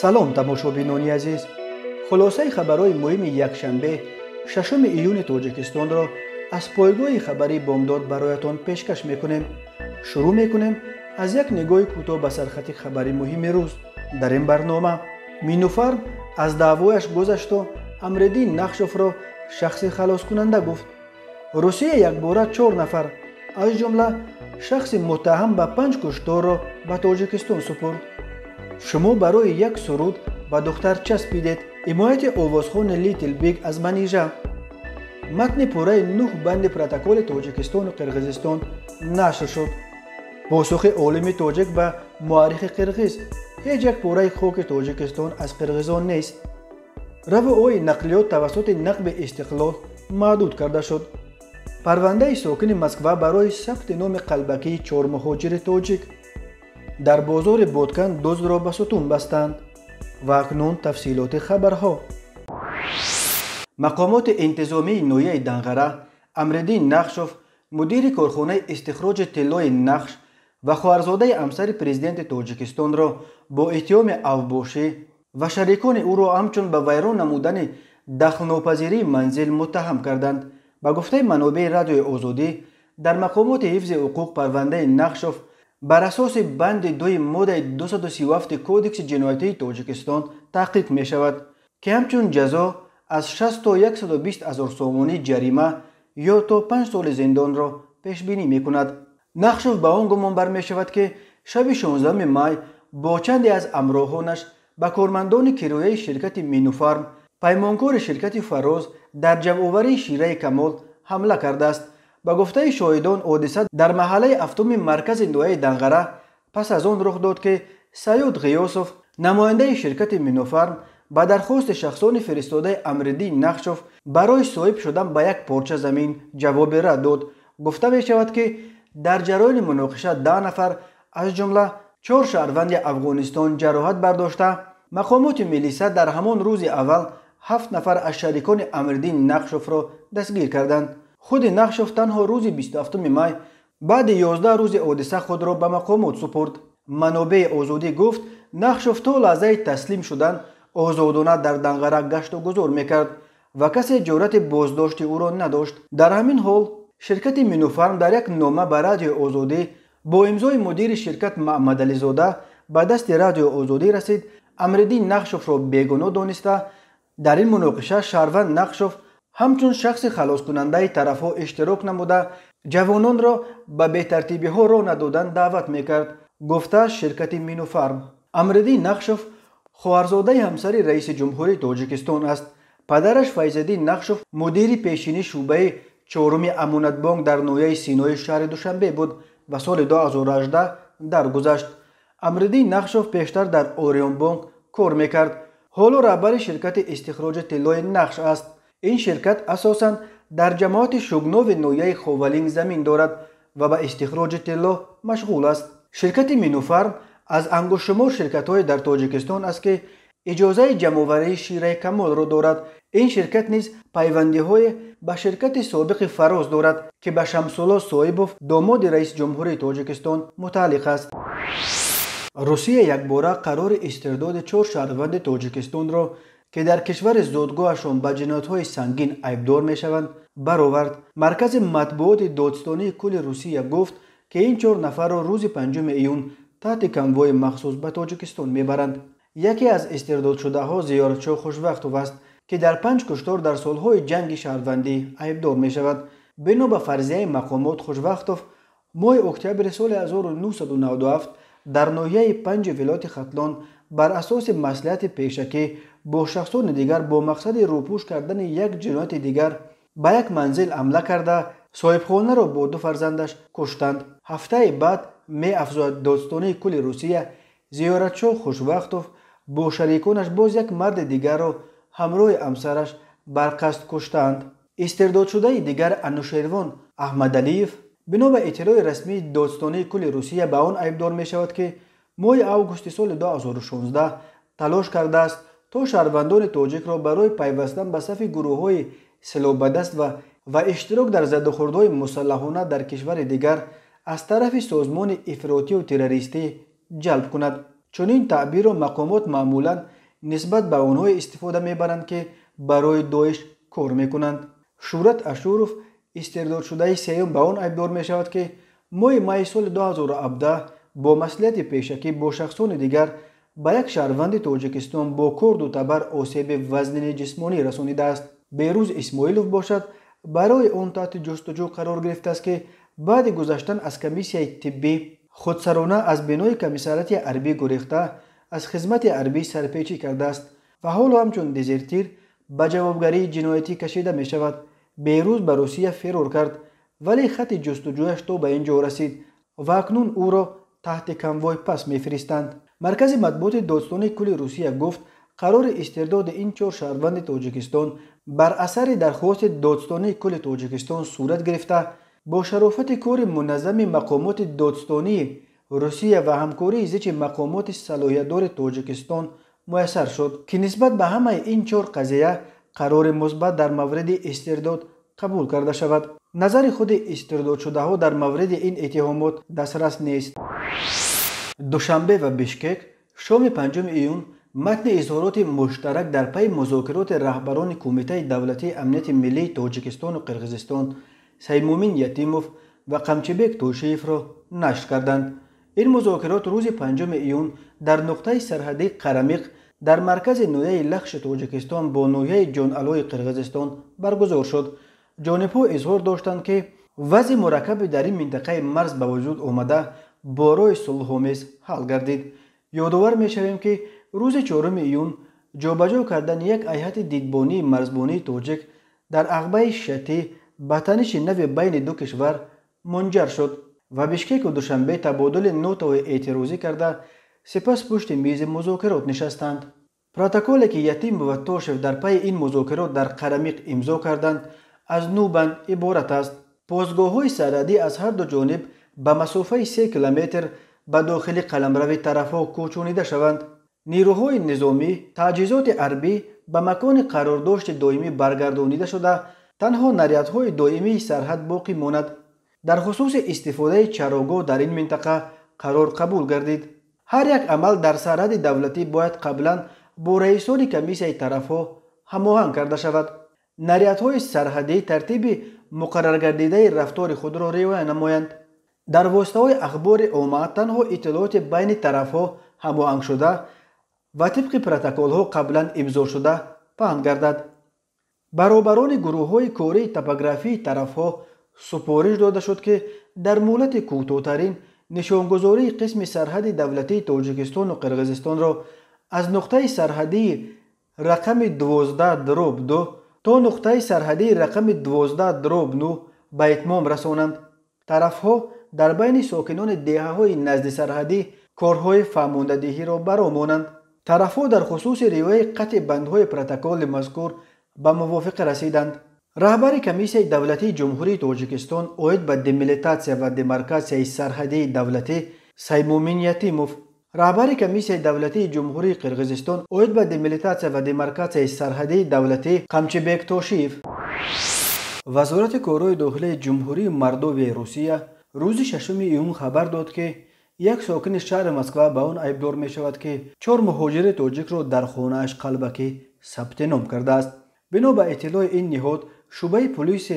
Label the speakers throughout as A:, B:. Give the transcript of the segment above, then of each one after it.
A: салом тамошобинони азиз, хулосаи хабарҳои муҳими якшанбе шашуми июни тоҷикистонро аз пойгоҳи хабари бомдод бароятон пешкаш мекунем. шурӯъ мекунем аз як нигоҳи кӯтоҳ ба сархати хабари муҳими рӯз. дар ин барнома минуфарм аз даъвояш гузашто амриддин нахшовро шахси халоскунанда гуфт. русия якбора 4 нафар аз ҷумла шахси муттаҳам ба 5 кушторро ба тоҷикистон супурд. шумо барои як суруд ба духтар часпидед. ҳимояти овозхони Little Big аз Манижа. матни пурраи 9 банди протоколи Тоҷикистону Қирғизистон нашр шуд. посухи олими тоҷик ба муаррихи қирғиз: ҳеҷ як пурраи хоки Тоҷикистон аз қирғизон нест. равои нақлиёт тавассути нақби истиқлол маҳдуд карда шуд. парвандаи сокини Москва барои сабти номи қалбакии 4 муҳоҷири тоҷик. дар бозори Боткан дуздро ба сутун бастанд. ва акнун тафсилоти хабарҳо. мақомоти интизомии ноҳияи Данғара Амриддин Нахшов, мудири корхонаи истихроҷи тиллои Нахш ва хоҳарзодаи ҳамсари президенти Тоҷикистонро бо иттиҳоми авбошӣ ва шарикони ӯро ҳамчун ба вайрон намудани дахлнопазирии манзил муттаҳам карданд. ба гуфтаи манобеи Радиои Озодӣ, дар мақомоти ҳифзи ҳуқуқ парвандаи Нахшов бар асоси банди 2 моддаи 237 кодекси ҷиноятии Тоҷикистон таҳқиқ мешавад, ки ҳамчун ҷазо аз 60 то 120 ҳазор сомонӣ ҷарима ё то 5 соли зиндонро пешбинӣ мекунад. Нахшов ба он гумон бармешавад, ки шаби 16 май бо чанде аз ҳамроҳонаш ба кормандони кирояи ширкати Минуфарм, паймонкори ширкати Фароз дар ҷамъоварии Шираи Камол ҳамла кардааст. ба гуфтаи шоҳидон, ҳодиса дар маҳаллаи 7 маркази ноҳияи Данғара пас аз он рух дод, ки Саёд Ғиёсов, намояндаи ширкати Минуфарм, ба дархости шахсони фиристодаи Амриддин Нахшов барои соҳиб шудан ба як порча замин ҷавоби рад дод. гуфта мешавад, ки дар ҷараёни муноқиша 10 нафар аз ҷумла 4 шаҳрванди Афғонистон ҷароҳат бардошта, мақомоти милиса дар ҳамон рӯзи аввал 7 нафар аз шарикони Амриддин Нахшовро дастгир карданд. худи Нахшов танҳо рӯзи 27 май баъди 11 рӯзи ҳодиса худро ба мақомот супурд. манобеи Озодӣ гуфт, Нахшов то лаҳзаи таслим шудан озодона дар Данғара гашту гузор мекард ва касе ҷуръати боздошти ӯро надошт. дар ҳамин ҳол ширкати Минуфарм дар як нома ба Радиои Озодӣ бо имзои мудири ширкат Маъмадализода ба дасти Радиои Озодӣ расид. Амриддин Нахшовро бегуноҳ дониста, дар ин муноқиша шаҳрванд Нахшов ҳамчун шахси халоскунандаи тарафҳо иштирок намуда, ҷавононро ба бетартибиҳо роҳ надодан даъват мекард, гуфта ширкати Минуфарм. Амриддин Нахшов хоҳарзодаи ҳамсари раиси ҷумҳурии Тоҷикистон аст. падараш Файзиддин Нахшов мудири пешини шуъбаи 4 Амонатбонк дар ноҳияи Синои шаҳри Душанбе буд ва соли 2018 даргузашт. Амриддин Нахшов пештар дар Орионбонк кор мекард. ҳоло раҳбари ширкати истихроҷи тиллои Нахш аст. ин ширкат асосан дар ҷамоати Шугнови ноҳияи Ховалинг замин дорад ва ба истихроҷи тилло машғул аст. ширкати Минуфарм аз ангушумор ширкатҳое дар Тоҷикистон аст, ки иҷозаи ҷамъоварии Шираи Камолро дорад. ин ширкат низ пайвандиҳое ба ширкати собиқи Фароз дорад, ки ба Шамсулло Соибов, домоди раиси ҷумҳурии Тоҷикистон мутааллиқ аст. русия якбора қарори истирдоди 4 шаҳрванди Тоҷикистонро, ки дар кишвари зодгоҳашон ба ҷиноятҳои сангин айбдор мешаванд, баровард. маркази матбуоти додстонии кулли Русия гуфт, ки ин 4 нафарро рӯзи 5 июн таҳти конвои махсус ба Тоҷикистон мебаранд. яке аз истирдодшудаҳо Зиёратшоҳ Хушвақтов аст, ки дар 5 куштор дар солҳои ҷанги шаҳрвандӣ айбдор мешавад. бино ба фарзияи мақомот, Хушвақтов моҳи октябри соли 1997 дар ноҳияи 5 вилояти Хатлон бар асоси маслиҳати пешакӣ бо шахсони дигар бо мақсади рӯпӯш кардани як ҷинояти дигар ба як манзил ҳамла карда, соҳибхонаро бо 2 фарзандаш куштанд. ҳафтаи баъд меафзояд додстонии кулли Русия, Зиёратшоҳ Хушвақтов бо шариконаш боз як марди дигарро ҳамроҳи ҳамсараш барқасд куштаанд. истирдодшудаи дигар Анушервон Аҳмадалиев бино ба иттилои расмии додстонии кулли Русия ба он айбдор мешавад, ки моҳи августи соли 2016 талош кардааст то шаҳрвандони тоҷикро барои пайвастан ба сафи гурӯҳҳои силоҳбадаст ва иштирок дар задухӯрдҳои мусаллаҳона дар кишвари дигар аз тарафи созмони ифротию террористӣ ҷалб кунад. چنین تعبیر و مقامات معمولا نسبت به آنها استفاده میبرند که برای داعش کار میکنند. شهرت اشوروف استرداد شده سیوم به آن ابزار می شود که ماه سال 2017 با مصلحت پیشکی با شخصان دیگر به یک شهروند تاجیکستان با کرد و تبر آسیب وزنی جسمانی رسانیده است. بیروز اسماعیلوف باشد برای آن تحت جستجو قرار گرفته است که بعد گذشتن از کمیسیون طبی خودسرانه از بنای کمیساریات غربی گریخته از خدمت غربی سرپیچی کرده است و حالا همچون دزرتیر به جوابگری جنایتی کشیده می شود. بیروز به روسیه فرار کرد ولی خط جستجویش تا به اینجا رسید و اکنون او را تحت کنوای پس میفرستند. مرکز مطبوعات دادستانی کل روسیه گفت قرار استرداد این 4 شهروند تاجیکستان بر اثر درخواست دادستانی کل تاجیکستان صورت گرفته با شرافت کار منظم مقامات دادستانی روسیه و همکاری زیچ مقامات صلاحیت‌دار تاجیکستان میسر شد که نسبت به همه این 4 قضیه قرار مثبت در مورد استرداد قبول کرده شود. نظر خود استرداد شده ها در مورد این اتهامات دسترس نیست. دوشنبه و بشکک شام 5 ایون متن اظهارات مشترک در پی مذاکرات رهبران کمیته دولتی امنیت ملی تاجیکستان و قرقیزستان سیمومین یتیموف و قمچبک توشیف را نشر کردند. این مذاکرات روز 5 ایون در نقطه سرحدی قرمیق در مرکز نویه لخش تاجیکستان با نویه جانالوی قرقیزستان برگزار شد. جانب‌ها اظهار داشتند که وضع مرکب در این منطقه مرز به وجود آمده برای صلح‌آمیز حل گردید. یادآور می‌شویم که روز 4 ایون جابجا کردن یک هیئت دیدبانی مرزبانی تاجیک در عقبه شتی به تنش نو بین دو کشور منجر شد و بشکک و دوشنبه تبادل نوت و اعتراضی کرده سپس پشت میز مذاکرات نشستند. پروتکلی که یتیم و توشف در پی این مذاکرات در قرمیق امضا کردند از 9 بند عبارت است. پاسگاه‌های سرحدی از هر دو جانب به مسافه 3 کیلومتر به داخل قلمرو طرف‌ها کوچانیده شوند. نیروهای نظامی تجهیزات حربی به مکان قرارداشت دائمی برگردانیده شده تنها نریت‌های دائمی سرحد باقی ماند. در خصوص استفاده چراگاه در این منطقه قرار قبول گردید. هر یک عمل در سرحد دولتی باید قبلا با رئیسان کمیسیون طرف‌ها هماهنگ کرده شود. نریت‌های سرحدی ترتیب مقرر گردیده رفتار خود را رعایت نمایند. در واسطه‌های اخبار عامه تنها اطلاعات بین طرف‌ها هماهنگ شده و طبق پروتکل‌ها قبلا امضا شده پهن گردد. برابران گروه‌های کاری توپوگرافی طرف‌ها سپارش داده شد که در مهلت کوتاه‌ترین نشانگذاری قسم سرحد دولتی تاجیکستان و قرقیزستان را از نقطه سرحدی رقم 12-2 تا نقطه سرحدی رقم 12-9 به اتمام رسانند. طرف‌ها در بین ساکنان دهه‌های نزد سرحدی کارهای فرماندهی را برآمانند. طرف‌ها در خصوص رعایت قطع بندهای پروتکل مذکور به موافقه رسیدند. رهبر کمیسیون دولتی جمهوری تاجیکستان اوید به دمیلیتاسیا و دمارکاسیای سرحدی دولتی سیمومین یتیموف، رهبر کمیسیون دولتی جمهوری قرقیزستان اوید به دمیلیتاسیا و دمارکاسیای سرحدی دولتی قمچبک توشیف. وزارت کارهای داخلی جمهوری مردوی روسیه روز 6 ایون خبر داد که یک ساکن شهر مسکو به آن ابزار می شود که 4 مهاجر تاجیک را در خانه‌اش قلبکی ثبت نام کرده است. بنا به اطلاع این نهاد، شعبه پلیس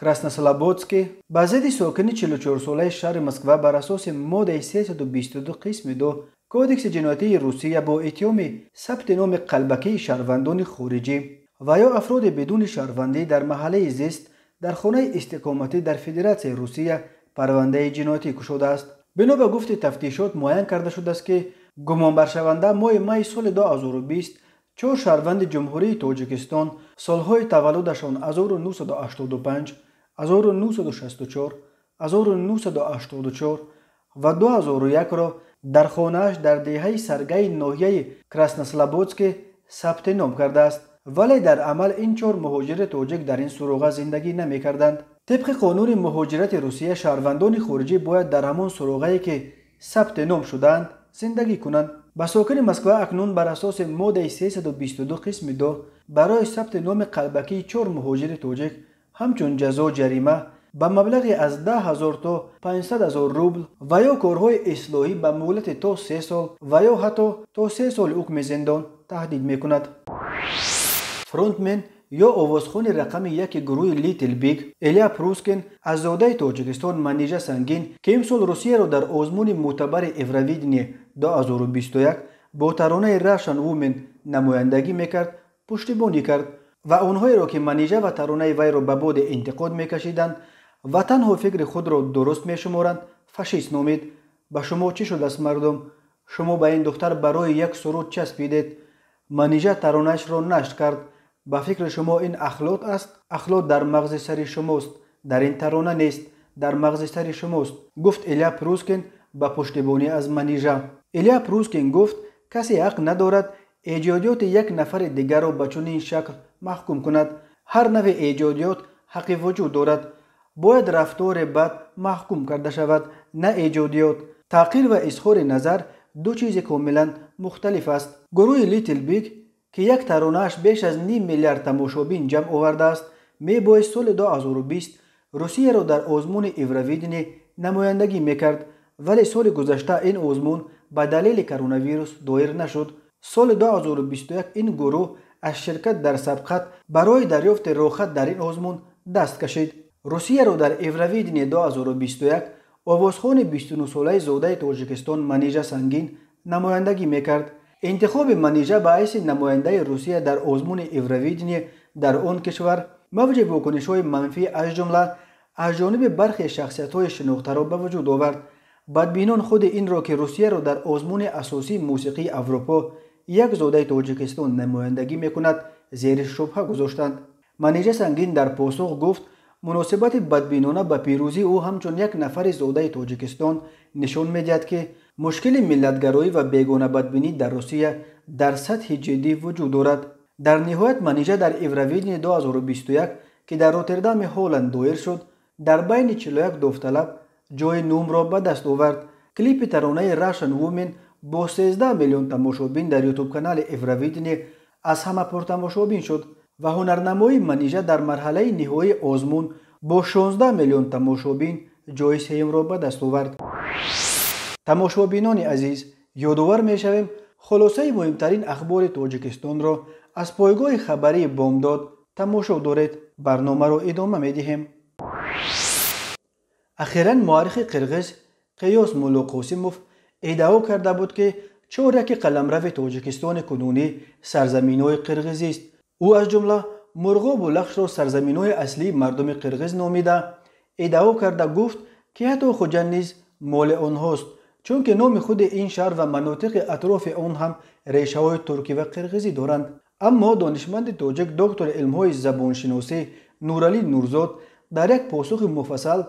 A: کراسنوسلابودسک به ضد ساکن 44 ساله شهر مسکو بر اساس ماده 322 قسم 2 کودکس جنایتی روسیه با اتهام ثبت نام قلبکی شهروندان خارجی و یا افراد بدون شهروندی در محله زیست در خانه استقامتی در فدراسیون روسیه پرونده جنایتی گشوده است. بنا به گفت تفتیشات معین کرده شده است که گمانبر شونده ماه می سال 2020 4 شهروند جمهوری تاجیکستان سالهای تولدشان 1985، 1964، 1984 و 2001 را در خانه‌اش در دهه سرگی ناحیه کراسنوسلابودسک ثبت نام کرده است، ولی در عمل این 4 مهاجر تاجیک در این سراغ زندگی نمی کردند. طبق قانون مهاجرت روسیه شهروندان خارجی باید در همان سراغی که ثبت نام شدند زندگی کنند. به ساکن مسکو اکنون بر اساس ماده 322 قسم 2 برای ثبت نام قلبکی 4 مهاجر تاجیک همچون جزا جریمه با مبلغی از 10,000 تا 500,000 روبل و یا کارهای اصلاحی به مهلت تا 3 سال و یا حتی تا 3 سال حکم زندان تهدید میکند. فرونتمن یا آوازخوان رقم 1 گروه لیتل بیگ ایلیا پروسکین از زاده تاجیکستان منیژه سنگین که امسال روسیه را در آزمون معتبر ایورویدنی 2021 با ترانه راشن وومن نمایندگی میکرد پشتیبانی کرد و آنهایی را که منیژه و ترانه وی را به باد انتقاد میکشیدند و تنها فکر خود را درست میشمارند فاشیست نامید. به شما چی شد است مردم؟ شما به این دختر برای یک سرود چسبیدید. منیژه ترانه‌اش را نشر کرد. به فکر شما این اخلاق است؟ اخلاق در مغز سر شماست، در این ترانه نیست، در مغز سر شماست، گفت ایلیا پروسکین با پشتیبانی از منیژه. ایلیا پروسکین گفت کسی حق ندارد ایجادیات یک نفر دیگر را به چنین شکل محکوم کند. هر نوع ایجادیات حق وجود دارد. باید رفتار بد محکوم کرده شود، نه ایجادیات. تغییر و اظهار نظر دو چیز کاملا مختلف است. گروه لیتل بیگ که یک ترانه‌اش بیش از 5 میلیارد تماشابین جمع آورده است میبایست سال 2020 روسیه را در آزمون ایورویدنی نمایندگی میکرد، ولی سال گذشته این آزمون به دلیل کرونا ویروس دایر نشد. سال 2021 این گروه از شرکت در سبقت برای دریافت راحت در این آزمون دست کشید. روسیه را در ایورویدنی 2021 آوازخوان 29 ساله زاده تاجیکستان منیژه سنگین نمایندگی میکرد. انتخاب منیژه باعث نماینده روسیه در آزمون ایورویدنی در آن کشور موج واکنش‌های منفی از جمله از جانب برخی شخصیت‌های شناخته را به وجود آورد. بدبینان خود این را که روسیه را در آزمون اساسی موسیقی اروپا یک زاده تاجیکستان نمایندگی میکند زیر شبهه گذاشتند. منیژه سنگین در پاسخ گفت مناسبت بدبینانه به پیروزی او همچون یک نفر زاده تاجیکستان نشان میدهد که مشکل ملتگرایی و بیگانه بدبینی در روسیه در سطح جدی وجود دارد. در نهایت منیژه در ایورویدنی 2021 که در روتردام هلند دایر شد در بین 41 داوطلب جای نهم را به دست آورد. کلیپ ترانه راشن وومن با 13 میلیون تماشابین در یوتیوب کانال ایورویدنی از همه پرتماشابین شد و هنرنمای منیژه در مرحله نهایی آزمون با 16 میلیون تماشابین جای سوم را به دست آورد. تماشابینان عزیز، یادآور می‌شویم خلاصه مهمترین اخبار تاجیکستان را از پایگاه خبری بامداد تماشا دارید. برنامه را ادامه می‌دهیم. اخیراً مورخ قرغز قیاس مولا قاسموف ادعا کرده بود که چارک قلمرو تاجیکستان کنونی سرزمین‌های قرغیزی است. او از جمله مرغاب و لخش را سرزمین‌های اصلی مردم قرغیز نامیده ادعا کرده گفت که حتی خوجند نیز مال آنهاست، چون که نام خود این شهر و مناطق اطراف آن هم ریشه‌های ترکی و قرغیزی دارند. اما دانشمند تاجیک دکتر علم‌های زبانشناسی نورعلی نورزاد در یک پاسخ مفصل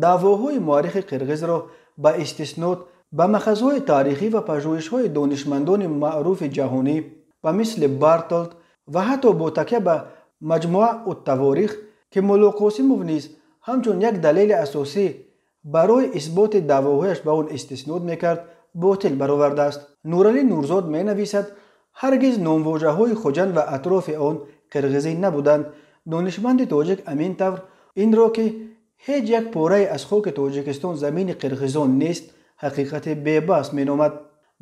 A: دعواهای مورخ قرغیز را به استثنات به مخزهای تاریخی و پژوهش‌های دانشمندان معروف جهانی و مثل بارتلت و حتی با تکیه به مجموعه التواریخ که مولا قاسموف نیز همچون یک دلیل اساسی برای اثبات دعواهایش به آن استثنات میکرد باطل برآورده است. نورعلی نورزاد می نویسد هرگز نامواژه‌های خوجند و اطراف آن قرغیزی نبودند. دانشمند تاجیک امین طور این را که هیچ یک پاره از خاک تاجیکستان زمین قرغیزان نیست حقیقت بی‌بحث مینامد.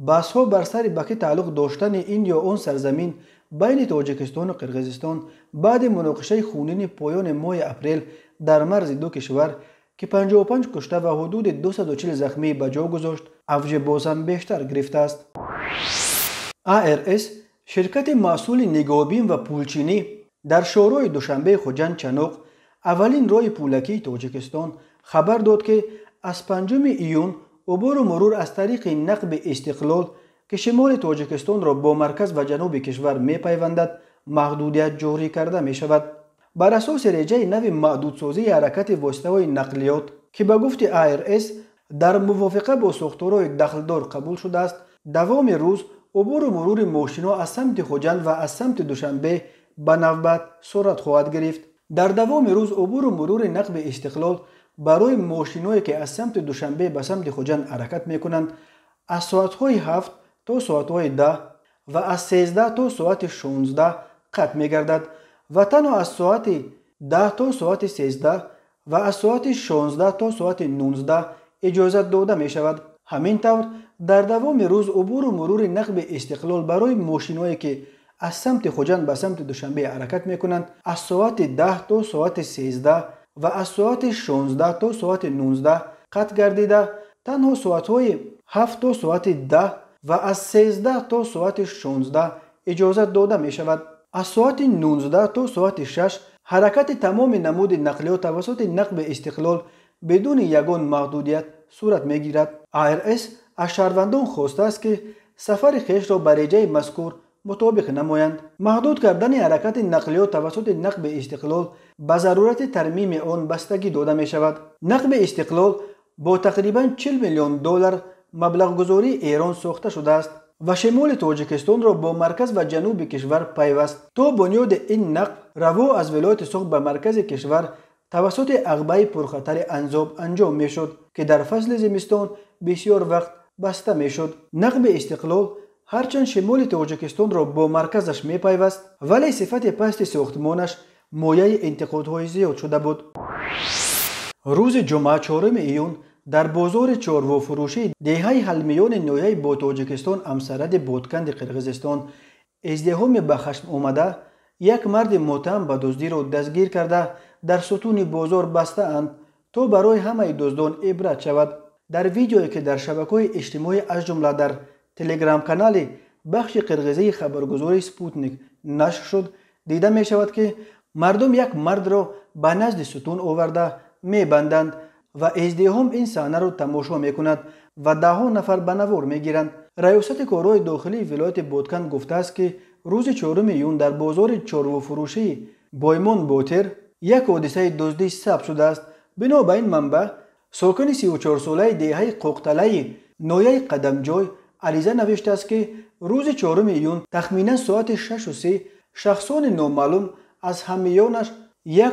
A: بحث‌ها بر سر به که تعلق داشتن این یا آن سرزمین بین تاجیکستان و قرغیزستان بعد مناقشه خونین پایان ماه اپریل در مرز دو کشور که 55 کشته و حدود 240 زخمی به جا گذاشت اوج باز هم بیشتر گرفته است. ARS شرکت مسئول نگهبین و پولچینی در شورای دوشنبه خوجند چنوق اولین راه پولکی تاجیکستان خبر داد که از 5 ایون عبور و مرور از طریق نقب استقلال که شمال تاجیکستان را با مرکز و جنوب کشور می پیوندد محدودیت جاری کرده می شود. بر اساس رجه نو محدودسازی حرکت واسطه‌های نقلیات که به گفت ARS در موافقه با ساختارهای دخلدار قبول شده است، دوام روز عبور و مرور ماشین‌ها از سمت خوجند و از سمت دوشنبه به نوبت صورت خواهد گرفت. در دوام روز عبور و مرور نقب استقلال برای ماشین‌هایی که از سمت دوشنبه به سمت خوجند حرکت می‌کنند از ساعت‌های 7 تا ساعت‌های 10 و از 13 تا ساعت 16 قطع می‌گردد و تنها از ساعت 10 تا ساعت 13 و از ساعت 16 تا ساعت 19 اجازت داده می شود. همین طور در دوام روز عبور و مرور نقب استقلال برای ماشینایی که از سمت خوجند به سمت دوشنبه حرکت می کنند از ساعت 10 تا ساعت 13 و از ساعت 16 تا ساعت 19 قطع گردیده تنها ساعت‌های 7 تا ساعت 10 و از 13 تا ساعت 16 اجازت داده می شود. از ساعت 19 تا ساعت 6 حرکت تمام نمود نقلیات توسط نقب استقلال بدون یگان محدودیت صورت می گیرد. IRS از شهروندان خواسته است که سفر خویش را به رجه مذکور مطابق نمایند. محدود کردن حرکت نقلیات توسط نقب استقلال به ضرورت ترمیم آن بستگی داده می شود. نقب استقلال با تقریباً 40 میلیون دلار مبلغ گذاری ایران ساخته شده است و شمال تاجیکستان را با مرکز و جنوب کشور پیوست. تا بنیاد این نقب روا از ولایت سوخت به مرکز کشور توسط عقبه پرخطر انزاب انجام می شد که در فصل زمستان بسیار وقت بسته می شد. نقب استقلال هرچند شمال تاجیکستان را با مرکزش می پیوست ولی صفت پست ساختمانش مایه انتقادهای زیاد شده بود. روز جمعه 4 ایون در بازار چاروا فروشی دهه حلمیان نویه با تاجیکستان همسرد بادکند قرقیزستان ازدحام به خشم آمده یک مرد متهم به دزدی را دستگیر کرده در ستون بازار بسته اند تا برای همه دزدان عبرت شود. در ویدیویی که در شبکه‌های اجتماعی از جمله در تلگرام کانال بخش قرقیزی خبرگزاری سپوتنیک نشر شد دیده می شود که مردم یک مرد را به نزد ستون آورده می بندند و ازدحام این صحنه را تماشا می کند و ده ها نفر به نوار می گیرند. ریاست کارهای داخلی ولایت بادکند گفته است که روز 4 ایون در بازار چاروا فروشی بایمان بوتر یک حادثه دزدی ثبت شده است. بنا به این منبع ساکن 34 ساله دهه قوقتله نویه قدمجای عریضه نوشته است که روز 4 ایون تخمینا ساعت 6:30 شخصان نامعلوم از همیانش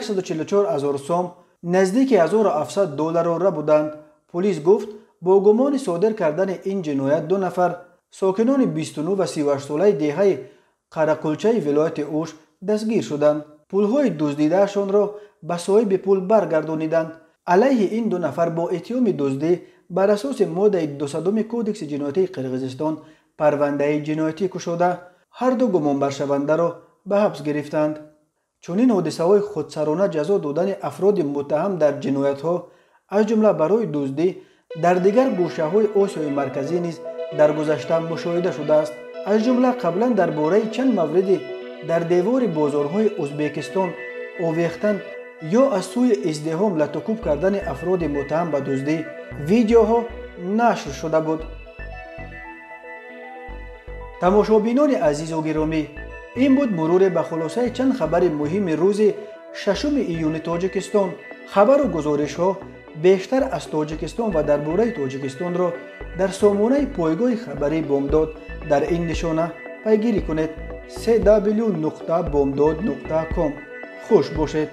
A: 144,000 سوم نزدیک 1700 دلار را بودند. پلیس گفت با گمان صادر کردن این جنایت 2 نفر ساکنان 29 و 38 ساله دهه قرقلچه ولایت اوش دستگیر شدند. پولهای دزدیدهشان را به صاحب پول برگردانیدند. علیه این 2 نفر با اتهام دزدی بر اساس ماده 202 کودکس جنایتی قرقیزستان پرونده جنایتی گشوده هر دو گمانبر شونده را به حبس گرفتند. چنین حادثه‌های خودسرانه جزا دادن افراد متهم در جنایت‌ها از جمله برای دزدی در دیگر گوشه‌های آسیای مرکزی نیز در گذشته مشاهده شده است. از جمله قبلا درباره چند مورد در دیوار بازارهای ازبکستان آویختن یا از سوی ازدحام لطوکوب کردن افراد متهم به دزدی ویدیوها نشر شده بود. تماشابینان عزیز و گرامی، این بود مرور به خلاصه چند خبر مهم روز 6 ایون تاجیکستان. خبر و گزارش ها بیشتر از تاجیکستان و درباره تاجیکستان را در سامانه پایگاه خبری بامداد در این نشانه پیگیری کنید: www.bomdad.com. خوش باشید.